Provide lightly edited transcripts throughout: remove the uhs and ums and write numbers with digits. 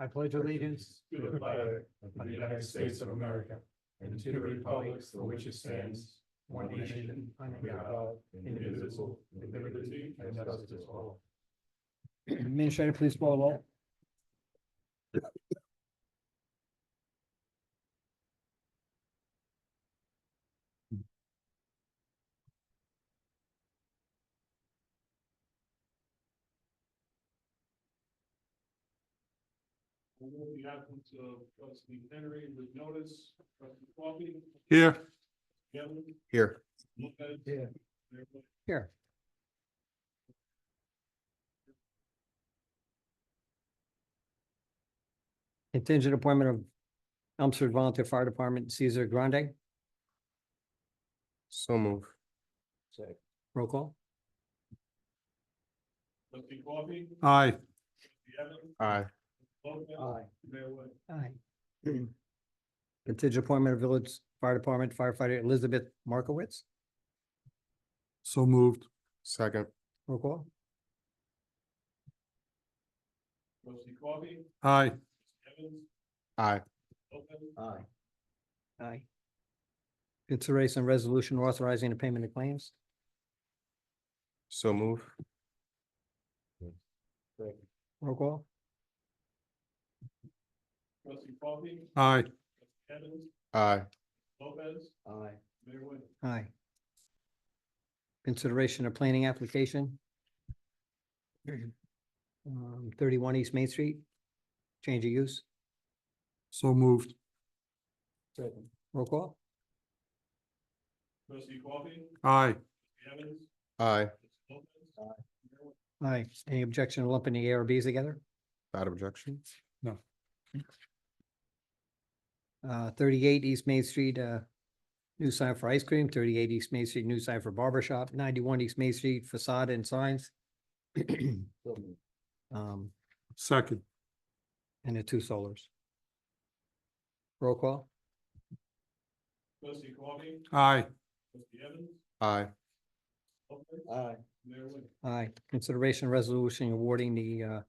I pledge allegiance to the flag of the United States of America and to the republic for which it stands, one nation, under God, indivisible, with liberty and justice for all. Administrator, please call the roll. On the absence of trustee Henry with notice, trustee Coffee, Here. Kevin, Here. Lopez. Here. Mayor White. Here. Contingent appointment of Elmsford Volunteer Fire Department, Cesar Grande. So move. Roll call. Trustee Coffee, Aye. trustee Evans, Aye. Lopez. Mayor White. Aye. Contingent appointment of Village Fire Department firefighter Elizabeth Markowitz. So moved. Second. Roll call. Trustee Coffee, Aye. Evans, Aye. Lopez. Aye. Aye. Consideration and resolution authorizing the payment of claims. So move. Roll call. Trustee Coffee, Aye. trustee Evans, Aye. Lopez. Aye. Mayor White. Aye. Consideration of planning application. 31 East Main Street, change of use. So moved. Roll call. Trustee Coffee, Aye. trustee Evans, Aye. Lopez. Mayor White. Aye. Any objection to lumping the ARBs together? Without objection. 38 East Main Street, new sign for ice cream, 38 East Main Street, new sign for barber shop, 91 East Main Street facade and signs. Second. And the two solars. Roll call. Trustee Coffee, Aye. trustee Evans, Aye. Lopez. Aye. Mayor White. Aye. Consideration resolution awarding the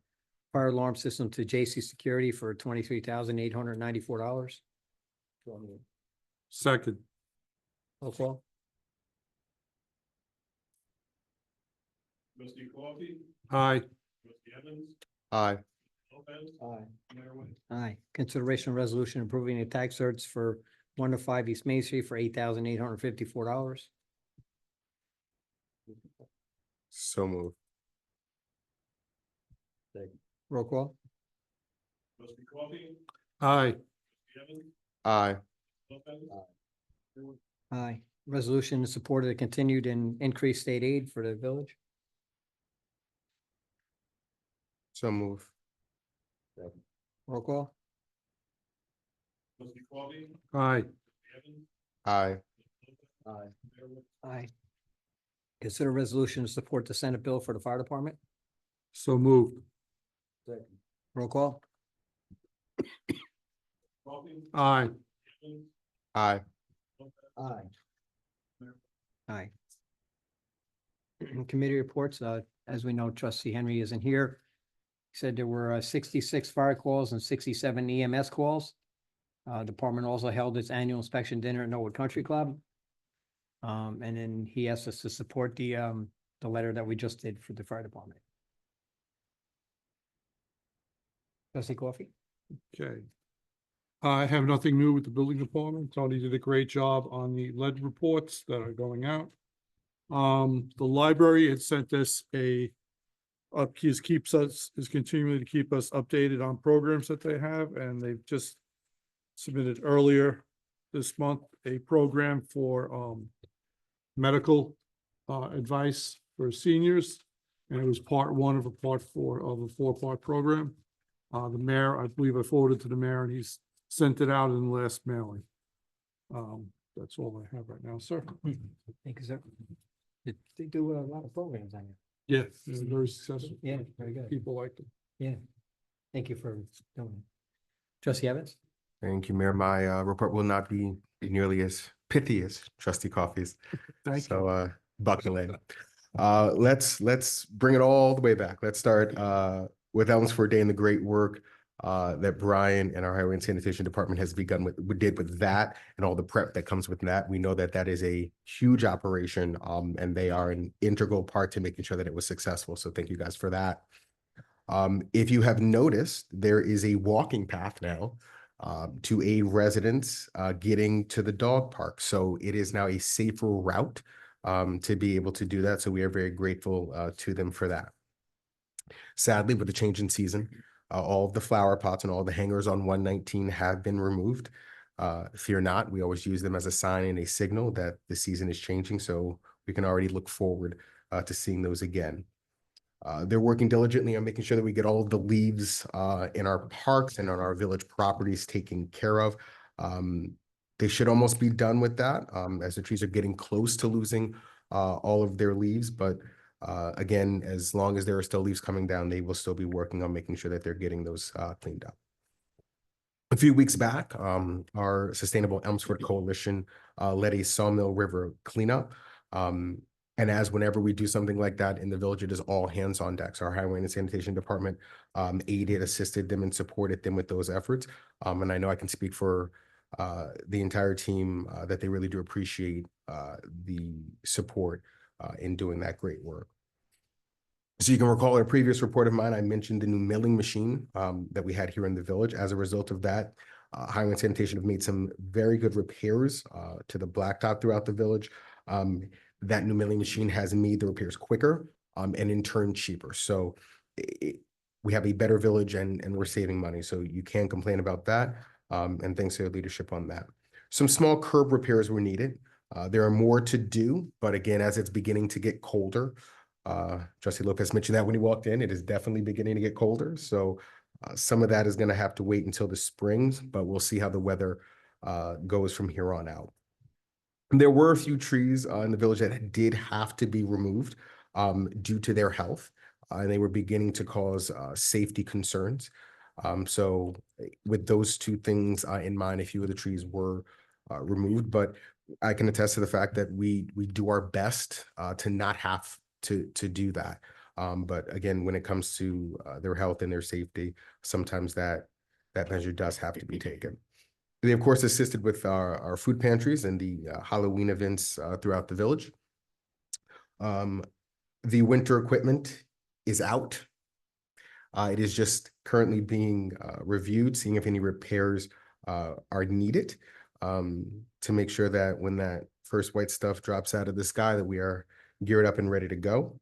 fire alarm system to J.C. Security for $23,894. Second. Roll call. Trustee Coffee, Aye. trustee Evans, Aye. Lopez. Aye. Mayor White. Aye. Consideration resolution approving the tax certs for 1 to 5 East Main Street for $8,854. So move. Roll call. Trustee Coffee, Aye. trustee Evans, Aye. Lopez. Mayor White. Aye. Resolution in support of the continued and increased state aid for the village. So move. Roll call. Trustee Coffee, Aye. trustee Evans, Aye. Lopez. Mayor White. Aye. Consider resolution to support the Senate bill for the fire department. So moved. Roll call. Coffee, Aye. Evans, Aye. Lopez. Aye. Committee reports, as we know, trustee Henry isn't here. He said there were 66 fire calls and 67 EMS calls. Department also held its annual inspection dinner at Norwood Country Club. And then he asked us to support the letter that we just did for the fire department. Trustee Coffee? Okay. I have nothing new with the building department. Tony did a great job on the lead reports that are going out. The library had sent us is continuing to keep us updated on programs that they have, and they've just submitted earlier this month a program for medical advice for seniors, and it was part one of a four-part program. The mayor, I believe I forwarded to the mayor, and he's sent it out in the last mailing. That's all I have right now, sir. Thank you, sir. They do a lot of programs on here. Yeah, they're very successful. Yeah, very good. People like them. Yeah. Thank you for doing it. Trustee Evans? Thank you, Mayor. My report will not be nearly as pithy as Trustee Coffee's. Thank you. So buckle in. Let's bring it all the way back. Let's start with Elmsford Day and the great work that Brian and our Highway and Sanitation Department has begun did with that and all the prep that comes with that. We know that that is a huge operation, and they are an integral part to making sure that it was successful. So thank you guys for that. If you have noticed, there is a walking path now to aid residents getting to the dog park. So it is now a safer route to be able to do that. So we are very grateful to them for that. Sadly, with the change in season, all of the flower pots and all the hangers on 119 have been removed. Fear not, we always use them as a sign and a signal that the season is changing. So we can already look forward to seeing those again. They're working diligently on making sure that we get all of the leaves in our parks and on our village properties taken care of. They should almost be done with that as the trees are getting close to losing all of their leaves. But again, as long as there are still leaves coming down, they will still be working on making sure that they're getting those cleaned up. A few weeks back, our Sustainable Elmsford Coalition led a Sawmill River cleanup. And as whenever we do something like that in the village, it is all hands on deck. So our Highway and Sanitation Department aided, assisted them, and supported them with those efforts. And I know I can speak for the entire team that they really do appreciate the support in doing that great work. So you can recall in a previous report of mine, I mentioned the new milling machine that we had here in the village. As a result of that, Highway and Sanitation have made some very good repairs to the blacktop throughout the village. That new milling machine has made the repairs quicker and in turn cheaper. So we have a better village and we're saving money. So you can't complain about that. And thanks to their leadership on that. Some small curb repairs were needed. There are more to do, but again, as it's beginning to get colder, Trustee Lopez mentioned that when he walked in, it is definitely beginning to get colder. So some of that is going to have to wait until the springs, but we'll see how the weather goes from here on out. There were a few trees in the village that did have to be removed due to their health, and they were beginning to cause safety concerns. So with those two things in mind, a few of the trees were removed, but I can attest to the fact that we do our best to not have to do that. But again, when it comes to their health and their safety, sometimes that measure does have to be taken. They, of course, assisted with our food pantries and the Halloween events throughout the village. The winter equipment is out. It is just currently being reviewed, seeing if any repairs are needed to make sure that when that first white stuff drops out of the sky, that we are geared up and ready to go.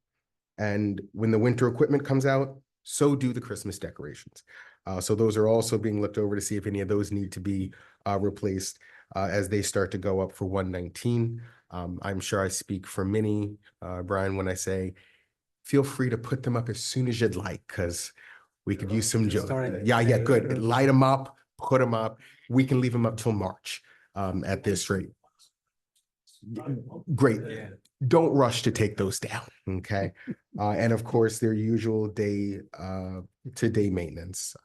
And when the winter equipment comes out, so do the Christmas decorations. So those are also being looked over to see if any of those need to be replaced as they start to go up for 119. I'm sure I speak for many, Brian, when I say, feel free to put them up as soon as you'd like, because we could use some joy. Yeah, good. Light them up, put them up. We can leave them up till March at this rate. Great. Don't rush to take those down, okay? And of course, their usual day-to-day maintenance.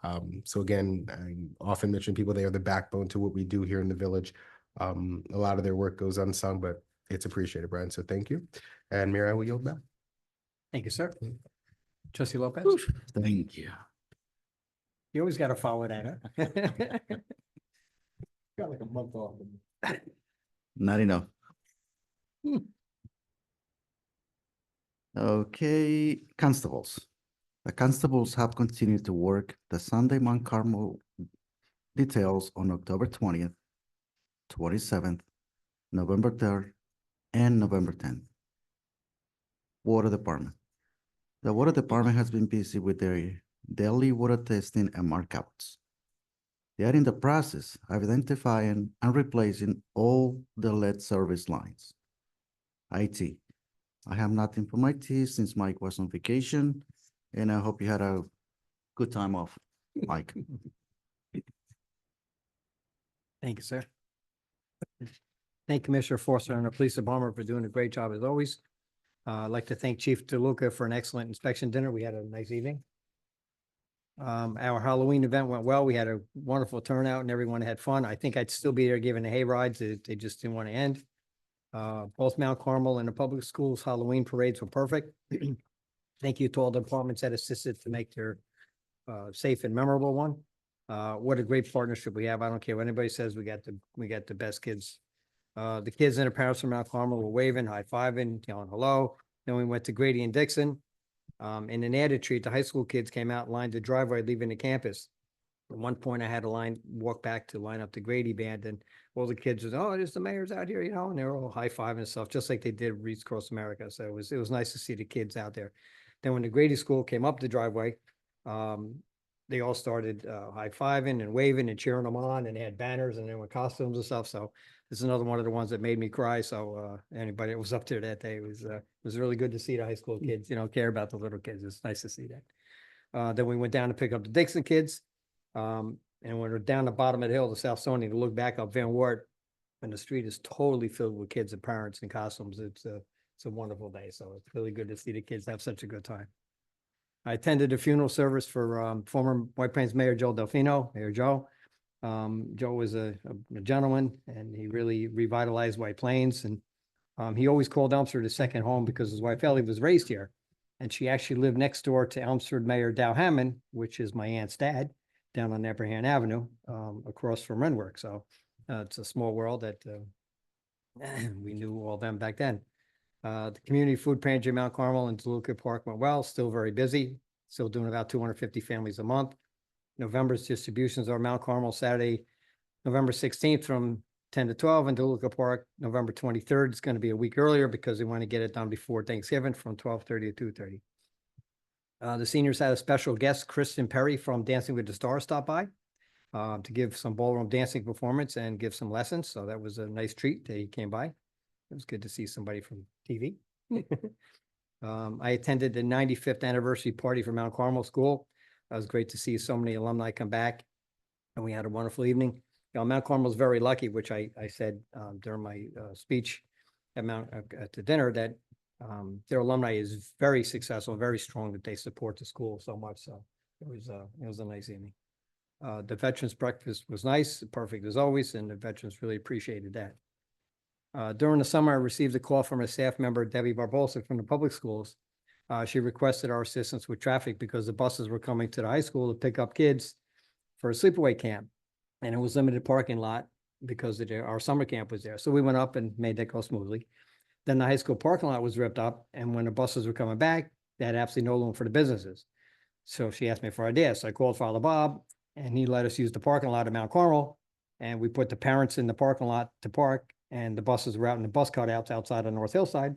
So again, I often mention people, they are the backbone to what we do here in the village. A lot of their work goes unsung, but it's appreciated, Brian. So thank you. And Mayor, I will yield back. Thank you, sir. Trustee Lopez? Thank you. You always got to follow that, huh? Got like a month off. Not enough. Okay, constables. The constables have continued to work the Sunday Mount Carmel details on October 20th, 27th, November 3rd, and November 10th. Water Department. The Water Department has been busy with their daily water testing and markouts. They are in the process of identifying and replacing all the lead service lines. IT. I have nothing from IT since Mike was on vacation, and I hope you had a good time off, Mike. Thank you, sir. Thank Commissioner Forster and the Police Department for doing a great job as always. I'd like to thank Chief DeLuca for an excellent inspection dinner. We had a nice evening. Our Halloween event went well. We had a wonderful turnout and everyone had fun. I think I'd still be there giving the hay rides. They just didn't want to end. Both Mount Carmel and the public schools Halloween parades were perfect. Thank you to all the departments that assisted to make their safe and memorable one. What a great partnership we have. I don't care what anybody says, we got the best kids. The kids and their parents from Mount Carmel were waving, high-fiving, yelling hello. Then we went to Grady and Dixon. In an added treat, the high school kids came out and lined the driveway leaving the campus. At one point, I had to walk back to line up the Grady band, and all the kids was, oh, there's the mayor's out here, and they were all high-fiving and stuff, just like they did at Reach Across America. So it was nice to see the kids out there. Then when the Grady school came up the driveway, they all started high-fiving and waving and cheering them on, and they had banners and they were costumes and stuff. So this is another one of the ones that made me cry. So anybody that was up there that day, it was really good to see the high school kids, care about the little kids. It's nice to see that. Then we went down to pick up the Dixon kids. And when we're down the bottom of the hill to South Stony to look back up Van Wart, and the street is totally filled with kids and parents in costumes. It's a wonderful day. So it's really good to see the kids have such a good time. I attended a funeral service for former White Plains Mayor Joe Delfino, Mayor Joe. Joe was a gentleman, and he really revitalized White Plains. And he always called Elmsford his second home because his wife Ellie was raised here. And she actually lived next door to Elmsford Mayor Dow Hammond, which is my aunt's dad, down on Abraham Avenue, across from Renwick. So it's a small world that we knew all them back then. The community food pantry in Mount Carmel and DeLuca Park went well, still very busy, still doing about 250 families a month. November's distributions are Mount Carmel Saturday, November 16th from 10 to 12, and DeLuca Park, November 23rd. It's going to be a week earlier because they want to get it done before Thanksgiving from 12:30 to 2:30. The seniors had a special guest, Kristen Perry from Dancing with the Stars, stop by to give some ballroom dancing performance and give some lessons. So that was a nice treat. They came by. It was good to see somebody from TV. I attended the 95th anniversary party for Mount Carmel School. It was great to see so many alumni come back, and we had a wonderful evening. Mount Carmel is very lucky, which I said during my speech at the dinner, that their alumni is very successful, very strong, that they support the school so much. So it was a nice evening. The veterans breakfast was nice, perfect as always, and the veterans really appreciated that. During the summer, I received a call from a staff member, Debbie Barbosa, from the public schools. She requested our assistance with traffic because the buses were coming to the high school to pick up kids for a sleepaway camp. And it was limited parking lot because our summer camp was there. So we went up and made that go smoothly. Then the high school parking lot was ripped up. And when the buses were coming back, they had absolutely no room for the businesses. So she asked me for ideas. So I called Father Bob, and he let us use the parking lot at Mount Carmel. And we put the parents in the parking lot to park, and the buses were out in the bus cutouts outside on North Hillside.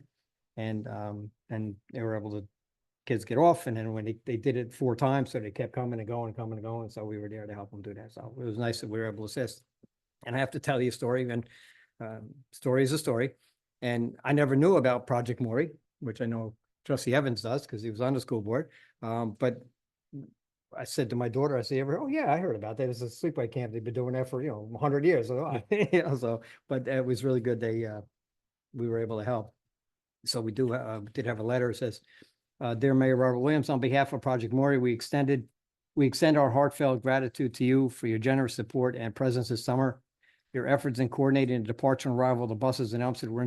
And they were able to, kids get off. And then when they did it 4 times, so they kept coming and going, coming and going. So we were there to help them do that. So it was nice that we were able to assist. And I have to tell you a story, and story is a story. And I never knew about Project Maury, which I know Trustee Evans does because he was on the school board. But I said to my daughter, I said, oh yeah, I heard about that. It's a sleepaway camp. They've been doing that for 100 years. So, but it was really good. We were able to help. So we did have a letter. It says, "Dear Mayor Robert Williams, on behalf of Project Maury, we extend our heartfelt gratitude to you for your generous support and presence this summer. Your efforts in coordinating the departure and arrival of the buses in Elmsford were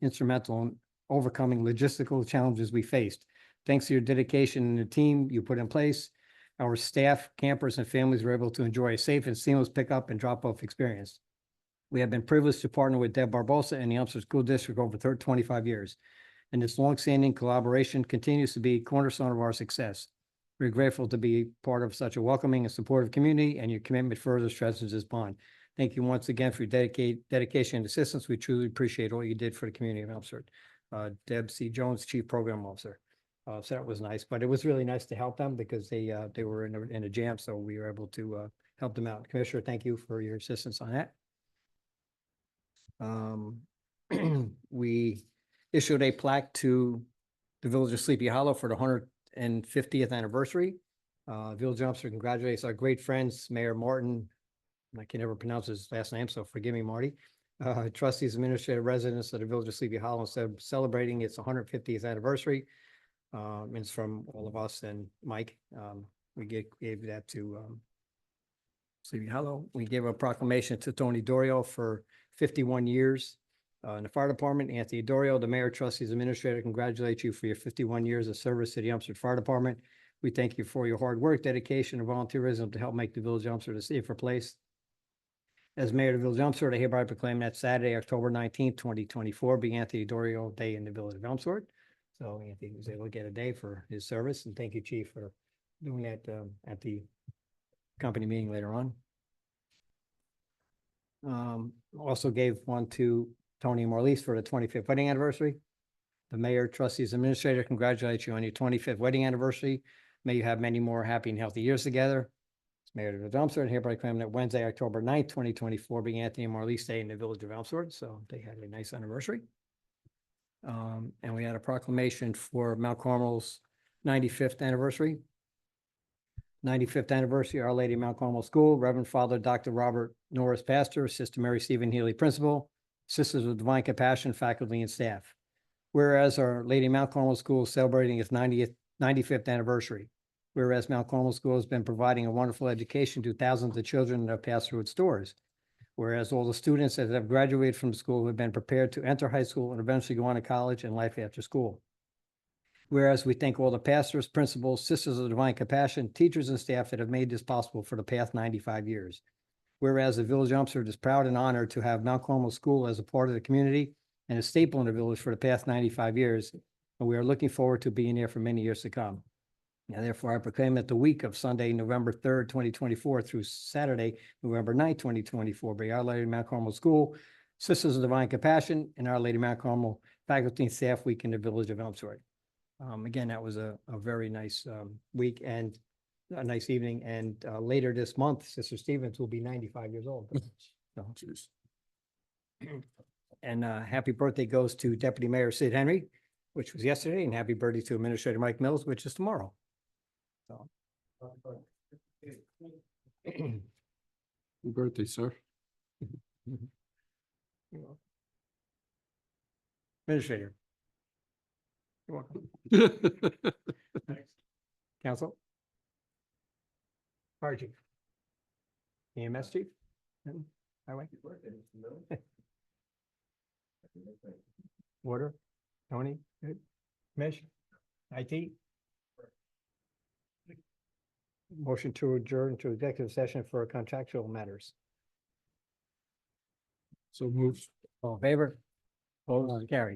instrumental in overcoming logistical challenges we faced. Thanks to your dedication and the team you put in place, our staff, campers, and families were able to enjoy a safe and seamless pickup and drop-off experience. We have been privileged to partner with Deb Barbosa and the Elmsford School District over 25 years, and this longstanding collaboration continues to be a cornerstone of our success. We're grateful to be part of such a welcoming and supportive community, and your commitment further strengthens this bond. Thank you once again for your dedication and assistance. We truly appreciate all you did for the community of Elmsford." Deb C. Jones, Chief Program Officer. So that was nice, but it was really nice to help them because they were in a jam, so we were able to help them out. Commissioner, thank you for your assistance on that. We issued a plaque to the Village of Sleepy Hollow for the 150th anniversary. Village of Elmsford congratulates our great friends, Mayor Martin, I can never pronounce his last name, so forgive me, Marty. Trustees, administrative residents of the Village of Sleepy Hollow, celebrating its 150th anniversary. It's from all of us and Mike. We gave that to Sleepy Hollow. We gave a proclamation to Tony Dorio for 51 years in the fire department. Anthony Dorio, the mayor, trustees, administrator, congratulate you for your 51 years of service to the Elmsford Fire Department. We thank you for your hard work, dedication, and volunteerism to help make the Village of Elmsford a safer place. As Mayor of the Village of Elmsford, I hereby proclaim that Saturday, October 19th, 2024, be Anthony Dorio Day in the Village of Elmsford. So Anthony was able to get a day for his service, and thank you, Chief, for doing that at the company meeting later on. Also gave one to Tony Morlise for the 25th wedding anniversary. The mayor, trustees, administrator, congratulate you on your 25th wedding anniversary. May you have many more happy and healthy years together. Mayor of the Village of Elmsford hereby claim that Wednesday, October 9th, 2024, being Anthony and Marlise Day in the Village of Elmsford. So they had a nice anniversary. And we had a proclamation for Mount Carmel's 95th anniversary. 95th anniversary, Our Lady of Mount Carmel School, Reverend Father Dr. Robert Norris, pastor, Sister Mary Stephen Healy, principal, Sisters of Divine Compassion, faculty and staff. Whereas Our Lady of Mount Carmel School is celebrating its 95th anniversary. Whereas Mount Carmel School has been providing a wonderful education to thousands of children that have passed through its doors. Whereas all the students that have graduated from school have been prepared to enter high school and eventually go on to college and life after school. Whereas we thank all the pastors, principals, Sisters of Divine Compassion, teachers and staff that have made this possible for the past 95 years. Whereas the Village of Elmsford is proud and honored to have Mount Carmel School as a part of the community and a staple in the village for the past 95 years. And we are looking forward to being here for many years to come. Now, therefore, I proclaim that the week of Sunday, November 3rd, 2024 through Saturday, November 9th, 2024, by Our Lady of Mount Carmel School, Sisters of Divine Compassion, and Our Lady of Mount Carmel Faculty and Staff Week in the Village of Elmsford. Again, that was a very nice week and a nice evening. And later this month, Sister Stevens will be 95 years old. So, Jeez. and happy birthday goes to Deputy Mayor Sid Henry, which was yesterday, and happy birthday to Administrator Mike Mills, which is tomorrow. So. Happy birthday, sir. Administrator. You're welcome. Council. Fire chief. EMS chief. Nothing? Highway. Water. Tony. Good. Mish. IT. Motion to adjourn to executive session for contractual matters. So moved. All in favor? Opposed? Carried.